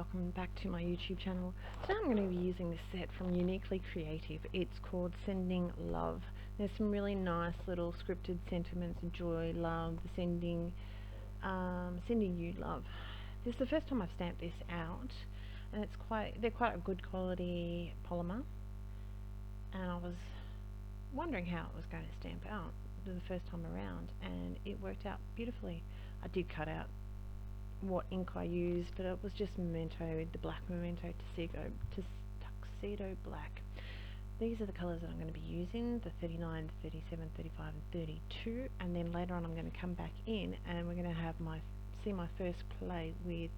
welcome back to my YouTube channel. Today I'm going to be using this set from Uniquely Creative. It's called Sending Love. There's some really nice little scripted sentiments: joy, love, sending you love. This is the first time I've stamped this out, and they're quite a good quality polymer, and I was wondering how it was going to stamp out the first time around, and it worked out beautifully. I did cut out what ink I used, but it was just Memento, the black Memento Tuxedo Black. These are the colours that I'm going to be using, the 39, 37, 35 and 32, and then later on I'm going to come back in and we're going to have my first play with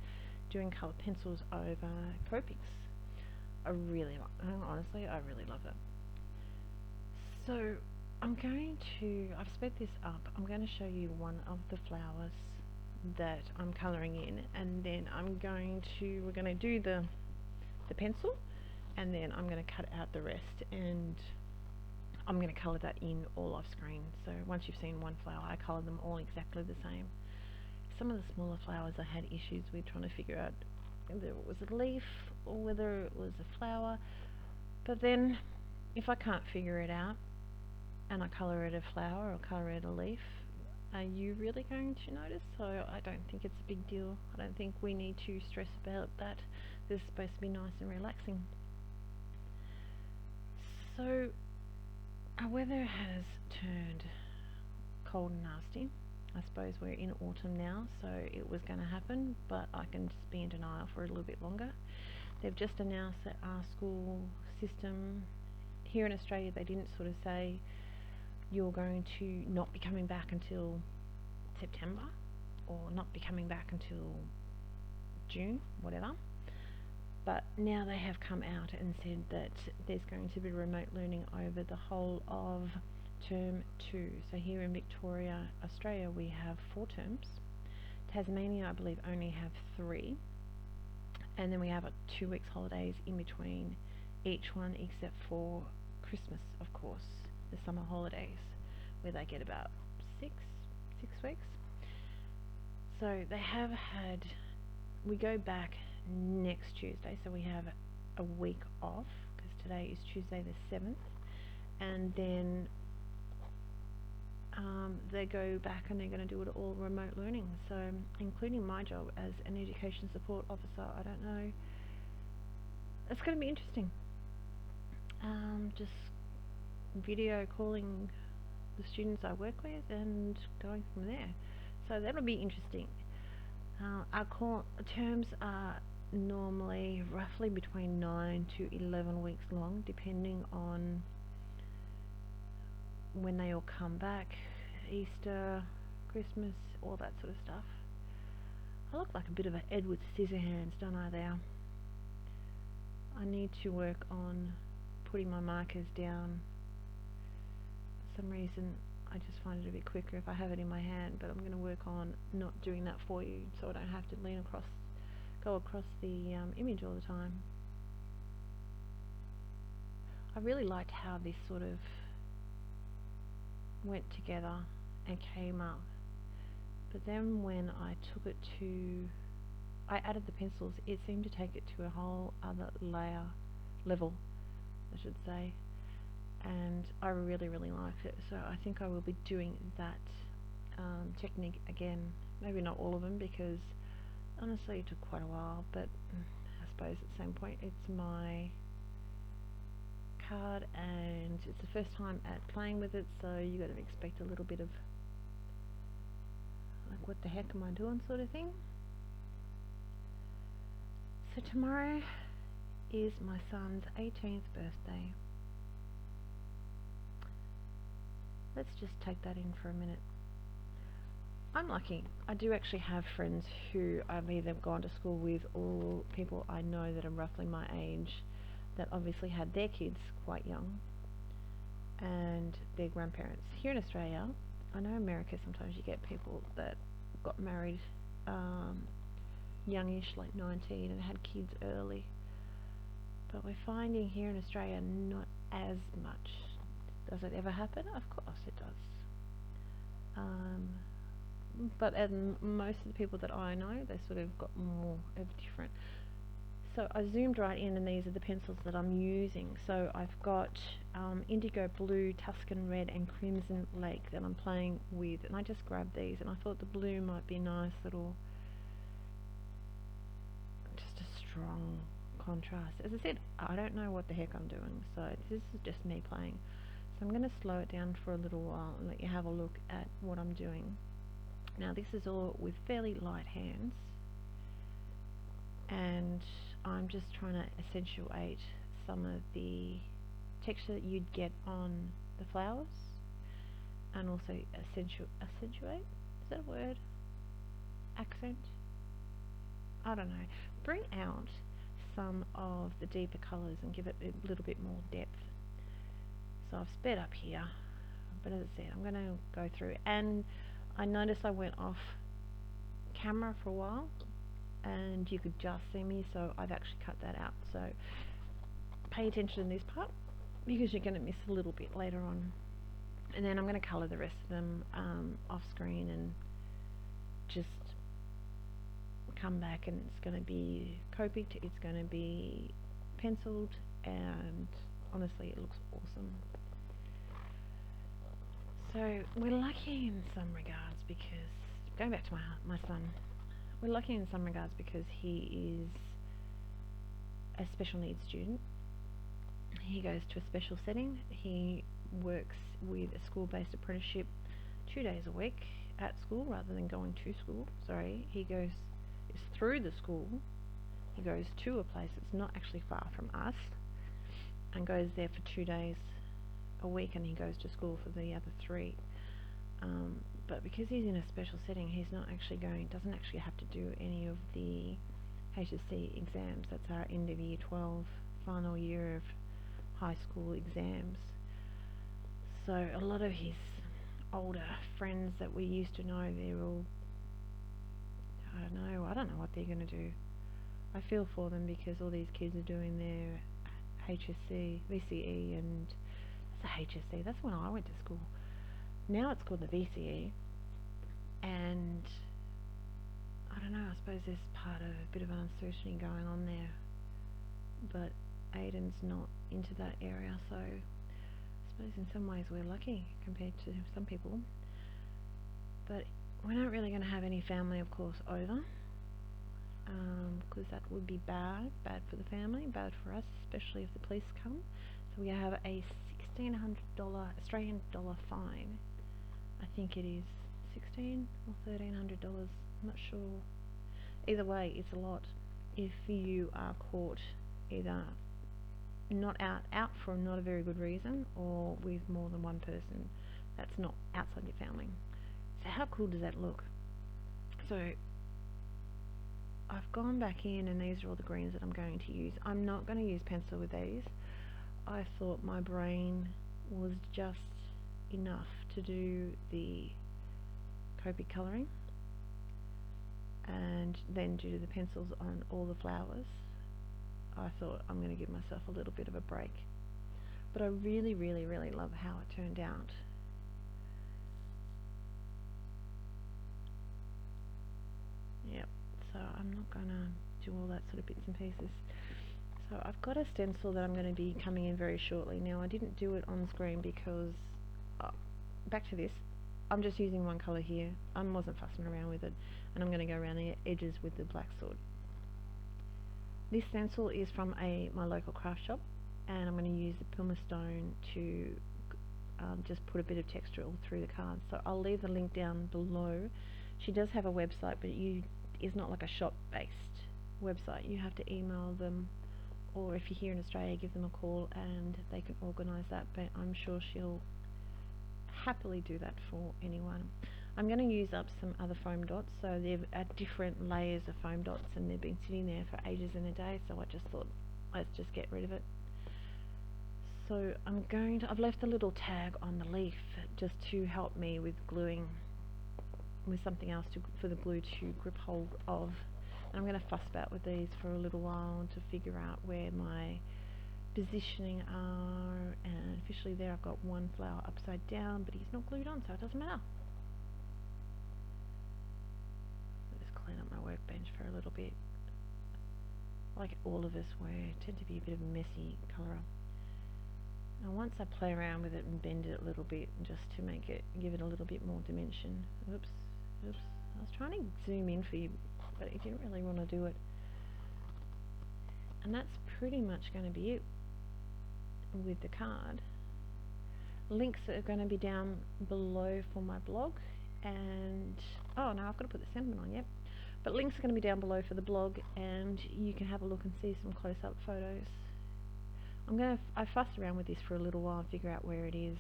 doing coloured pencils over Copics. Honestly, I really love it. So I've sped this up. I'm going to show you one of the flowers that I'm colouring in, and then we're going to do the pencil, and then I'm going to cut out the rest, and I'm going to colour that in all off screen. So once you've seen one flower, I colour them all exactly the same. Some of the smaller flowers I had issues with trying to figure out whether it was a leaf or whether it was a flower, but then if I can't figure it out and I colour it a flower or colour it a leaf, are you really going to notice? So I don't think it's a big deal. I don't think we need to stress about that. This is supposed to be nice and relaxing. So our weather has turned cold and nasty. I suppose we're in autumn now, so it was going to happen, but I can just be in denial for a little bit longer. They've just announced that our school system here in Australia, they didn't sort of say you're going to not be coming back until September or not be coming back until June, whatever. But now they have come out and said that there's going to be remote learning over the whole of term 2. So here in Victoria, Australia, we have 4 terms. Tasmania, I believe, only have 3. And then we have 2 weeks holidays in between each one, except for Christmas, of course, the summer holidays, where they get about six weeks. So they have had, we go back next Tuesday, so we have a week off, because today is Tuesday the 7th, and then they go back and they're going to do it all remote learning, so including my job as an education support officer. I don't know, it's going to be interesting. Just video calling the students I work with and going from there. So that'll be interesting. Our terms are normally roughly between 9 to 11 weeks long, depending on when they all come back. Easter, Christmas, all that sort of stuff. I look like a bit of an Edward Scissorhands, don't I, there? I need to work on putting my markers down. For some reason I just find it a bit quicker if I have it in my hand, but I'm going to work on not doing that for you, so I don't have to go across the image all the time. I really liked how this sort of went together and came up, but then when I added the pencils, it seemed to take it to a whole other level, I should say, and I really liked it. So I think I will be doing that technique again. Maybe not all of them, because honestly it took quite a while, but I suppose at the same point it's my card and it's the first time at playing with it, so you got to expect a little bit of like, what the heck am I doing sort of thing. So tomorrow is my son's 18th birthday. Let's just take that in for a minute. I'm lucky. I do actually have friends who I've either gone to school with or people I know that are roughly my age that obviously had their kids quite young and their grandparents. Here in Australia, I know America, sometimes you get people that got married youngish, like 19, and had kids early. But we're finding here in Australia not as much. Does it ever happen? Of course it does. But most of the people that I know, they sort of got more of different. So I zoomed right in, and these are the pencils that I'm using. So I've got Indigo Blue, Tuscan Red and Crimson Lake that I'm playing with, and I just grabbed these and I thought the blue might be a nice little, just a strong contrast. As I said, I don't know what the heck I'm doing, so this is just me playing. So I'm going to slow it down for a little while and let you have a look at what I'm doing. Now this is all with fairly light hands, and I'm just trying to accentuate some of the texture that you'd get on the flowers, and also accentuate, is that a word? Accent? I don't know. Bring out some of the deeper colours and give it a little bit more depth. So I've sped up here, but as I said, I'm going to go through, and I noticed I went off camera for a while and you could just see me, so I've actually cut that out. So pay attention to this part because you're going to miss a little bit later on. And then I'm going to colour the rest of them off screen and just come back, and it's going to be Copic, it's going to be penciled, and honestly it looks awesome. So we're lucky in some regards because, going back to my son, we're lucky in some regards because he is a special needs student. He goes to a special setting. He works with a school-based apprenticeship 2 days a week at school rather than going to school. Sorry, he goes is through the school. He goes to a place that's not actually far from us and goes there for 2 days a week, and he goes to school for the other 3. But because he's in a special setting, he's not actually doesn't actually have to do any of the HSC exams. That's our end of year 12 final year of high school exams. So a lot of his older friends that we used to know, they're all, I don't know what they're going to do. I feel for them because all these kids are doing their HSC, VCE, and it's a HSC. That's when I went to school. Now it's called the VCE, and I don't know, I suppose there's part of a bit of uncertainty going on there, but Aiden's not into that area, so I suppose in some ways we're lucky compared to some people. But we're not really going to have any family, of course, over, because that would be bad for the family, bad for us, especially if the police come. So we have a $1,600 Australian dollar fine. I think it is $1,600 or $1,300, I'm not sure. Either way, it's a lot if you are caught either not out for not a very good reason, or with more than one person that's not outside your family. So how cool does that look? So I've gone back in, and these are all the greens that I'm going to use. I'm not going to use pencil with these. I thought my brain was just enough to do the Copic colouring, and then due to the pencils on all the flowers, I thought I'm going to give myself a little bit of a break. But I really, really, really love how it turned out. Yep, so I'm not going to do all that sort of bits and pieces. So I've got a stencil that I'm going to be coming in very shortly. Now I didn't do it on screen because, back to this, I'm just using one colour here. I wasn't fussing around with it, and I'm going to go around the edges with the black sword. This stencil is from my local craft shop, and I'm going to use the pumice stone to just put a bit of texture all through the cards. So I'll leave the link down below. She does have a website, but it's not like a shop-based website. You have to email them, or if you're here in Australia, give them a call and they can organise that, but I'm sure she'll happily do that for anyone. I'm going to use up some other foam dots, so they're different layers of foam dots, and they've been sitting there for ages and a day, so I just thought, let's just get rid of it. So I've left a little tag on the leaf just to help me with gluing, with something else for the glue to grip hold of. And I'm going to fuss about with these for a little while to figure out where my positioning are, and officially there I've got one flower upside down, but he's not glued on, so it doesn't matter. I'll just clean up my workbench for a little bit. like all of us, tend to be a bit of a messy colour. And once I play around with it and bend it a little bit, just to give it a little bit more dimension. Oops. I was trying to zoom in for you, but it didn't really want to do it. And that's pretty much going to be it with the card. Links are going to be down below for my blog, and oh no, I've got to put the sentiment on, yep. But links are going to be down below for the blog, and you can have a look and see some close-up photos. I fussed around with this for a little while and figure out where it is,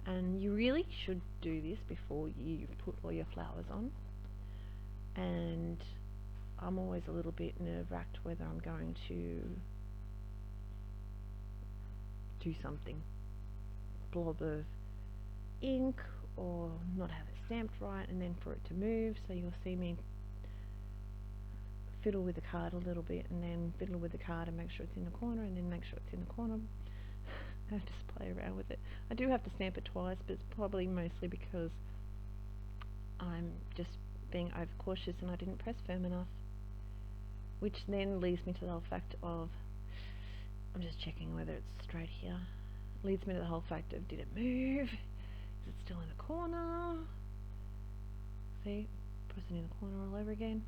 and you really should do this before you put all your flowers on. And I'm always a little bit nerve-wracked whether I'm going to do something, blob of ink, or not have it stamped right, and then for it to move. So you'll see me fiddle with the card a little bit, and then fiddle with the card and make sure it's in the corner, and then make sure it's in the corner. I just play around with it. I do have to stamp it twice, but it's probably mostly because I'm just being overcautious and I didn't press firm enough, which then leads me to the whole fact of, I'm just checking whether it's straight here, leads me to the whole fact of, did it move? Is it still in the corner? See, press it in the corner all over again.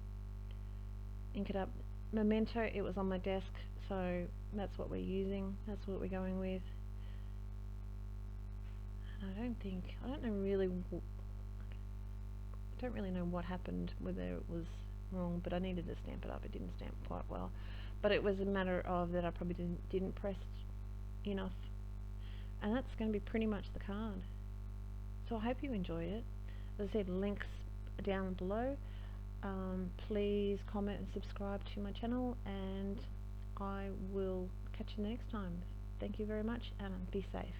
Ink it up. Memento, it was on my desk, so that's what we're using, that's what we're going with. And I don't really know what happened, whether it was wrong, but I needed to stamp it up. It didn't stamp quite well, but it was a matter of that I probably didn't press enough, and that's going to be pretty much the card. So I hope you enjoyed it. As I said, links down below. Please comment and subscribe to my channel, and I will catch you next time. Thank you very much, and be safe.